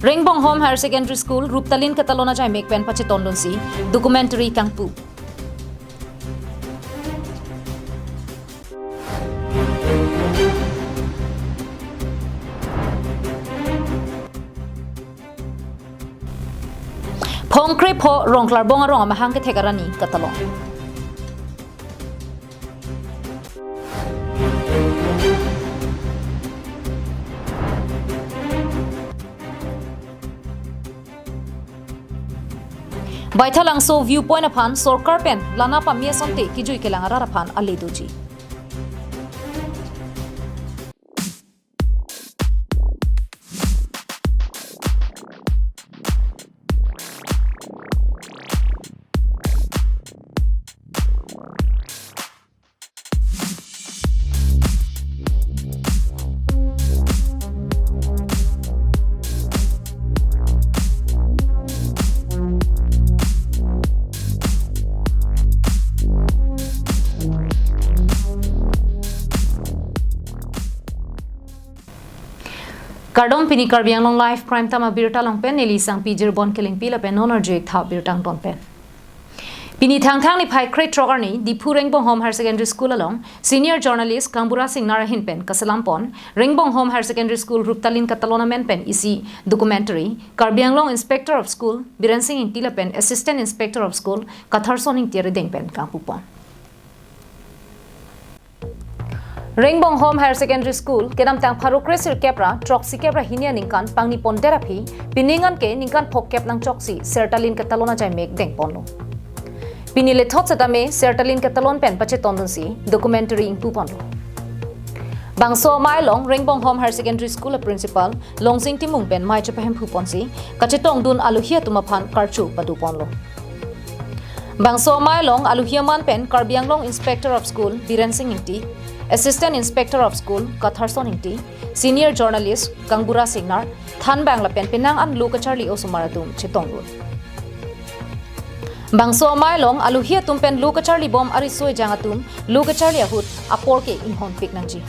Ringbong Home Higher Secondary School Ruptalin Katalona jai mek pen pache tondon si documentary kangpu. Pongkre po rongklar bonga ronga mahang ke tegarani katalon. Baithalang so viewpoint upon sorkar pen lana pamia sonte kijui kelang ararapan aleduji. Kardom pini karbiang long life crime tama birta long pen neli sang pijir bon killing pila pen honor jek tha birtang ton pen pini thang thang ni phai crate trogar ni dipu Ringbong Home Higher Secondary School along senior journalist Kangbura Singh Narahin pen kasalam pon Ringbong Home Higher Secondary School Ruptalin Katalona men pen isi documentary karbiang long inspector of school Biren Singh intila pen assistant inspector of school Katharson ing tiare deng pen kangpupon Ringbong Home Higher Secondary School kedam tang pharukre sir kepra troksi kepra hinia ningkan pangni pon therapy piningan ke ningkan phok kep nang choksi sertalin ke talona jai mek deng ponlo pinile thot satame sertalin ke talon pen pache tondon si documentary ing pu ponlo bangso mai long Ringbong Home Higher Secondary School principal longsing timung pen mai chapahem phu ponsi kachetong dun aluhia tumaphan karchu padu ponlo bangso mai long aluhia man pen karbiang long inspector of school Biren Singh inti Assistant Inspector of School Katharson Inti, Senior Journalist Kangbura Singh Nar, Than Bangla Pen Penang an Luka Charlie Osumaratum Chitongul. Bangso Mailong Aluhia Tumpen Luka Charlie Bom Arisoi Jangatum, Luka Charlie Ahut, Aporke Inhon Pik Nangji.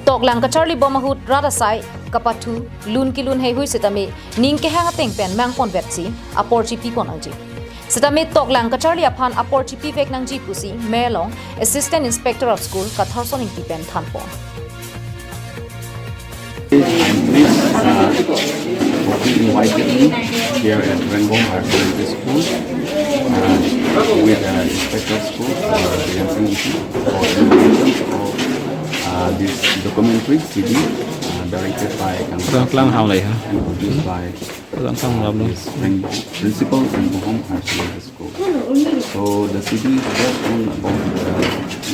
Tok Langka Charlie Bom Ahut Radasai, Kapatu, Lun Kilun Hehui Sitame, Ningke Hangateng Pen Mangpon Vetsi, Aporchi Pipon Nangji. Setame tok lang kacharli aphan aporchi pivek nang ji pusi melong assistant inspector of school Katharson ing tipen thanpo invited me here at Ringbong Higher Secondary School with inspector of school for this documentary CD directed by Kangbura and produced by principal Ringbong Home Higher Secondary School. So the CD is just on about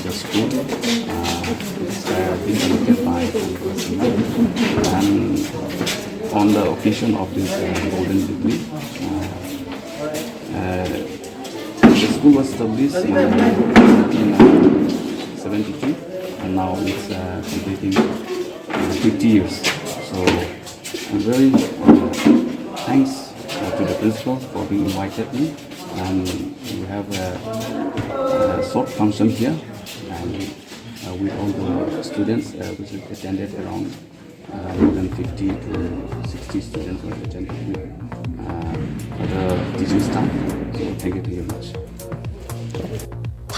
the school. It's been directed by Kangbura and on the occasion of this golden jubilee, the school was established in 1972 and now it's completing 50 years. So I'm very thanks to the principal for being invited me, and we have a short function here and with all the students which attended around more than 50 to 60 students were attended the teaching staff. So thank you very much.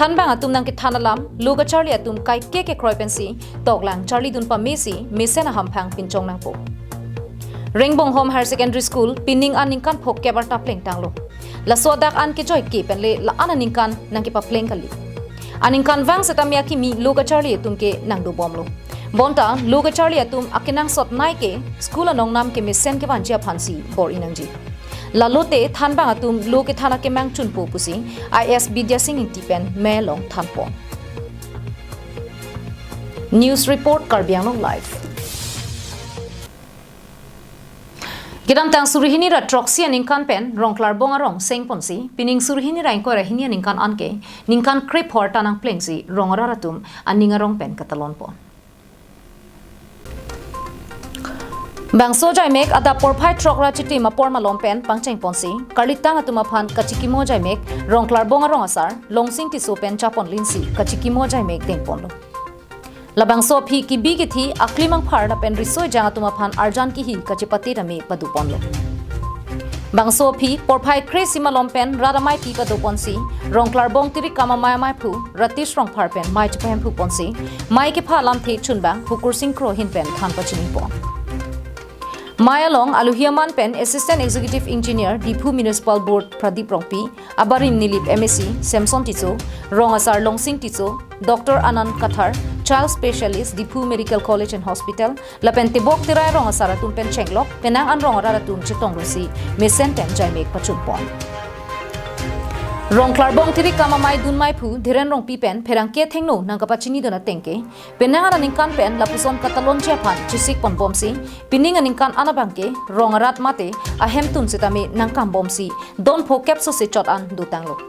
Than bang atum nang ki thanalam Luka Charlie atum kai ke kroi pensi toklang Charlie dun pa mesi mesena hampang pinchong nang po Ringbong Home Higher Secondary School pining an ningkan phok ke bar tapleng tanglo la sodak an ke joy ke penle la an ningkan nang ki pa pleng kali aningkan wang setamia ki mi Luka Charlie atum ke nang do bomlo bonta Luka Charlie atum akinang sot nai ke school anong nam ke mesen ke wanjia phansi bor inangji lalote than bang atum Luka thana ke mang chun po pusi IS Vidya Singh intipen melong thanpo News Report Karbiang Long Live Gidam tang surihini ra troxia ningkan pen rongklar bonga rong seng ponsi pining surihini ra ingko ra hinia ningkan anke ningkan krip horta nang plengsi rongara ratum aninga rong pen katalon pon Bang sojai mek ada porphai trokra chiti mapor malom pen pangcheng ponsi karlitang atuma phan kachikimo jai mek rongklar bonga rong asar longsing ti so pen chapon linsi kachikimo jai mek deng ponlo labang so phi ki bi ki thi aklimang phar na pen risoi jang atuma phan arjan ki hi kachipati rami padu ponlo bangso phi porphai kre simalom pen radamai ti padu ponsi rongklar bong tiri kama mai mai phu ratish rong phar pen mai chpem phu ponsi mai ke pha lam the chunbang hukur sing kro hin pen than pachini pon Mayalong Aluhiaman Pen Assistant Executive Engineer Dipu Municipal Board Pradeep Rongpi Abarim Nilip MSc Samson Tiso Rongasar Longsing Tiso Dr. Anand Kathar Child Specialist Dipu Medical College and Hospital Lapen Tibok Tirai Rongasara Tumpen Chenglok Penang An Rongara Tum Chitong Rusi Mesen Pen Jaimek Pachumpon Rong klarbong tiri kama mai dun mai phu dhiren rong pi pen pherang ke thengno nang kapachini dona tengke penang aning kan pen lapusom katalon che phan chisik pon bomsi pining aning kan anabangke rong rat mate ahem tun sitami nang kam bomsi don pho capso se chot an dutanglo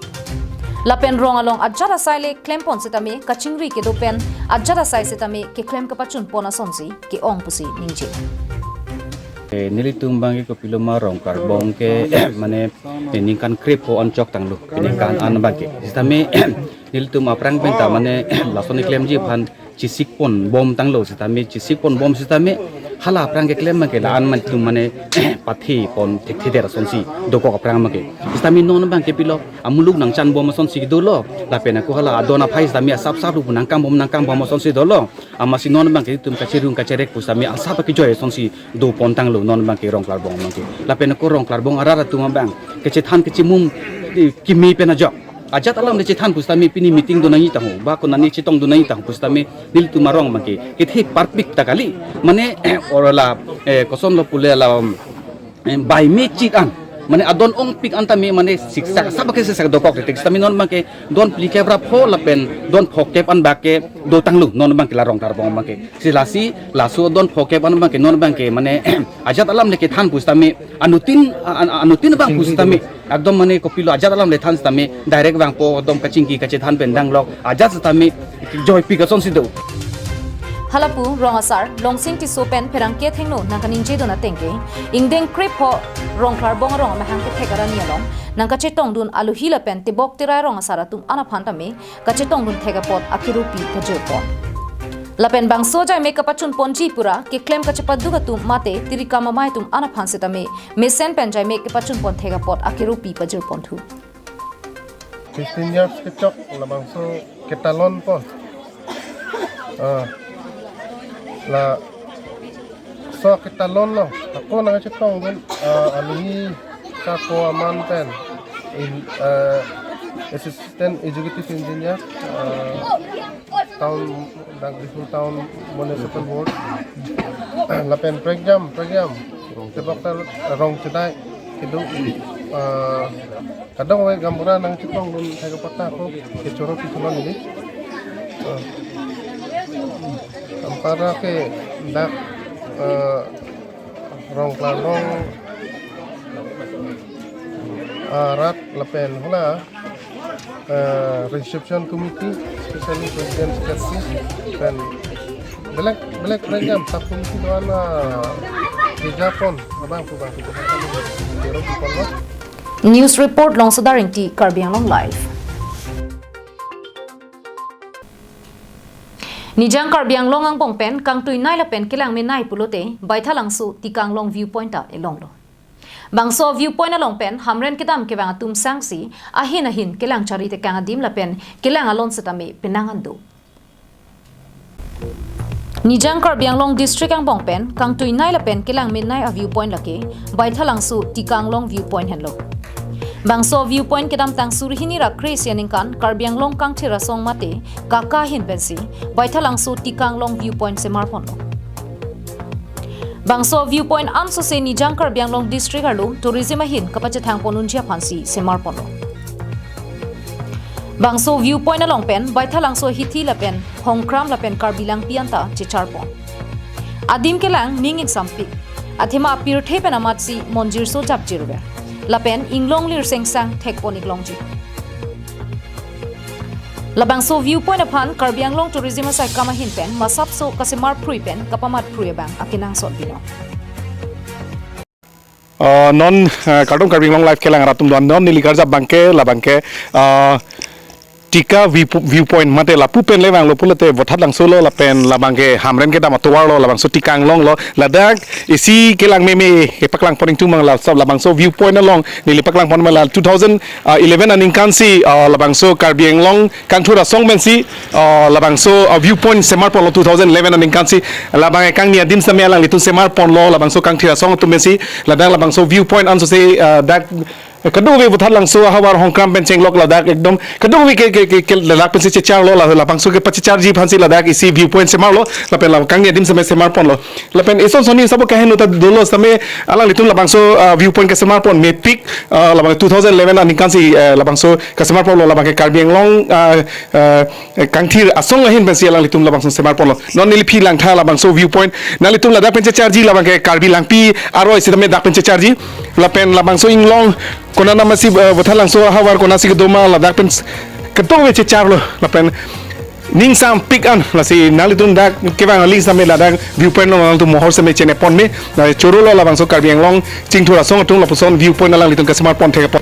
lapen rong along ajara saile klempon sitami kachingri ke do pen ajara sai sitami ke klem kapachun pona sonsi ke ong pusi ningje Nilitung bangi ko piloma rong karbong ke mane peningkan kripo oncok tanglu peningkan an bangi sistame nilitung aprang benta mane lasoni claim ji phan chisik pon bom tanglo sistame chisik pon bom sistame hala aprang ke claim ke lan man tum mane pathi pon thik der sonsi doko aprang make sistame non bangi pilo amuluk nang chan bom sonsi dolo la pena ko hala adona phai sistame sap sap lu nang kam bom sonsi dolo amasi non bangi tum kachirung kacherek pusame asap ki joy sonsi do pon tanglo non bang ke rong klarbong bang ke la pen ko rong klarbong arara tuma bang ke chethan ke chimum kimi pena jo ajat alam de chethan pustami pini meeting do nai tahu ba ko nani chitong do nai tahu pustami nil tuma rong bang ke thi perfect takali mane orala koson lo pule la by me chit an mane adon ong pik antami mane siksa sabake siksa do kok tek stami non bang ke don plike bra pho la pen don phokep an ba ke do tanglu non bang ke la rong klarbong bang ke silasi lasu don phokep an bang ke non bang ke mane ajat alam le ke than pustami anutin bang pustami ekdom mane kopilo ajat alam le than stami direct bang po dom kachingki kache than pen dang lok ajat stami joy pikason sido Halapu Rongasar Longsing ti sopen perang ke thengno nangkaning je dona tengke ingdeng krip ho rong klarbong rong mahang ke thegara nialong nangka chetong dun alu hila pen tibok tirai Rongasara tum ana phantame ka chetong dun thegapot akirupi pajepon lapen bang soja me kapachun ponji pura ke claim ka chapat duga tum mate tirika mamai tum ana phansetame mesen pen jai me ke pachun pon thegapot akirupi pajepon thu 15 years ke chok labang so ketalon pon la so ketalon lo ako na chetong ben aluni ka ko aman pen in assistant executive engineer town town municipal board la pen program tebak rong chedai kidu kadang we gamburan nang chetong dun thai pata ko ke choro pisulan ini ampara ke dak rong klarbong rat lapen hula reception committee especially president secretary dan belak program sub committee doana di Japon abang ko bang kita News report long sadaring ti Karbiang long live Nijang Karbiang long ang pongpen kang tui nai la pen kilang me nai pulote baithalang su ti kang long viewpoint ta elong lo bangso viewpoint along pen hamren kidam ke bang tum sangsi ahin kilang chari te kang adim la pen kilang alon setame penangan do Nijang Karbiang long district ang pongpen kang tui nai la pen kilang me nai a viewpoint lake baithalang su ti kang long viewpoint henlo Bangso viewpoint kedam tang surhini ra Christianing kan Karbiang long kang thira song mate kaka hin pensi baithalang su tikang long viewpoint se marpon Bangso viewpoint am so se Nijang Karbiang long district alu tourism hin kapache thang ponun chia phansi se marpon Bangso viewpoint along pen baithalang so hithi la pen hongkram la pen Karbilang pianta che charpon Adim kelang ning exam pic athema pirthe pen amatsi monjir so jap jirwe Lapen inglong lir sengsang tekponik longji Labang so viewpoint upon Karbiang long tourism sa kama hinpen masap so kasimar pruipen kapamat pruibang akinang sot bino non kartung Karbiang long live kelang ratum don non nilikarja bangke la bangke tika viewpoint mate la pupen lewang lo pulate votat lang solo la pen la bangke hamren ke dama tuar lo la bang so tikang long lo la dak isi kelang meme ke paklang poning tumang la sab la bang so viewpoint along ni li paklang pon la 2011 aning kansi la bang so karbieng long kang thura song men si la bang so viewpoint semar pon lo 2011 aning kansi la bang kang nia dim samya lang litun semar pon lo la bang so kang thira song tu men si la dak la bang so viewpoint an so se dak kadung we butat lang so hawar hongkram pen chenglok ladak ekdom kadung we ke ladak pen se chechar lo la pang so ke pachechar ji phansi ladak isi viewpoint se mar lo la pen la kang dim se mar pon lo la pen eson soni sabo ka henu ta dolo same alang litun la pang so viewpoint ke se mar pon me pick la pang 2011 ani kan si la pang so ke se mar pon lo la pang ke karbieng long kang thir asong hin pen si alang litun la pang so se mar pon lo non nili phi lang tha la pang so viewpoint na litun ladak pen chechar ji la pang ke karbi lang pi aro isi me dak pen chechar ji la pen la pang so inglong kona na masih batalang so hawar kona si kedoma la dak pen ketong we chechar lo la pen ning sam pick an la si nalitun dak kewang ali same la dak viewpoint lo tu mohor same chene pon me la choro lo la bang so karbiang long ching thura song tung la puson viewpoint la litun ka smart pon theka pon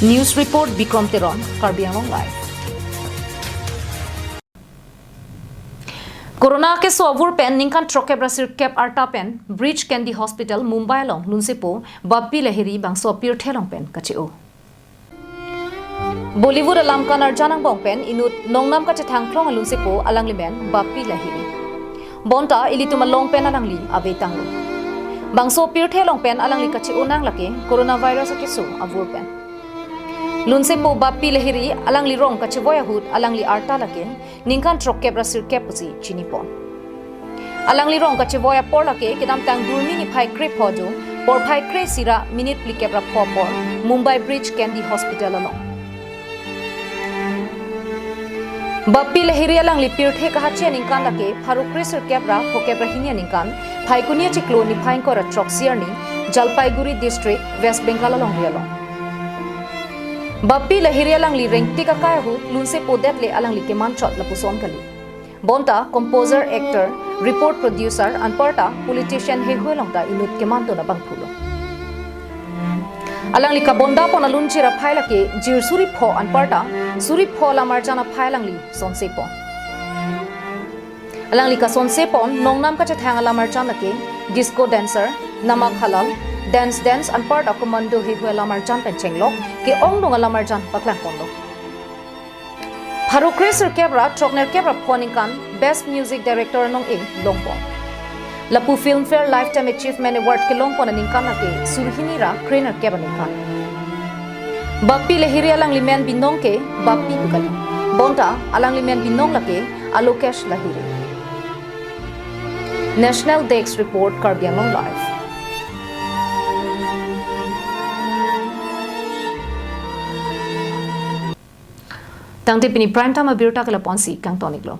News report Bikram Teron, Karbi Anglong Live. Corona ke sovur pen ningkan troke brasir cap arta pen Bridge Candy Hospital Mumbai long lunsepo babbi lahiri bang sopir thelong pen kachio. Bollywood alam kan arjanang bong pen inut nongnam ka chathang thlong lunsepo alang limen babbi lahiri. Bonta ilituma long pen alangli ave tanglo. Bang sopir thelong pen alangli kachio nang lake coronavirus ke so avur pen. Lunsepo babbi lahiri alangli rong kachivoya hut alangli arta lake ningkan troke brasir kepusi chinipon. Alangli rong kachivoya por lake kedam tang durmi ni phai krep hojo por phai kre sira minute pli kebra por Mumbai Bridge Candy Hospital along. Babbi lahiri alangli pirthe kahache ningkan lake pharu krisir kebra phokebra hinia ningkan phai kunia chiklo ni phai kora troxier ni Jalpaiguri district West Bengal along rialong. Babbi lahiri alangli rengti ka kaya hu lunse podet le alangli ke manchot la puson kali. Bonta composer actor report producer anparta politician he huelongta inut ke manto na bangphulo. Alangli ka bonda pon alun chira phaila ke jir suri pho anparta suri pho la marjana phailangli sonse pon. Alangli ka sonse pon nongnam ka chathang la marjana ke disco dancer namak halal dance and part of commando he huela marjan pen chenglok ke ong dong ala marjan paklang pondo Haru Kreser kebra trokner kebra phoning kan best music director nong e longpon Lapu Filmfare Lifetime Achievement Award ke longpon aning kan ke surhini ra trainer kebra ning kan Babbi lahiri alang limen binong ke babbi bukali bonta alang limen binong lake alokesh lahiri National Desk Report Karbi Anglong Live. Tangti pini prime time abirta kala ponsi kang tonik lo.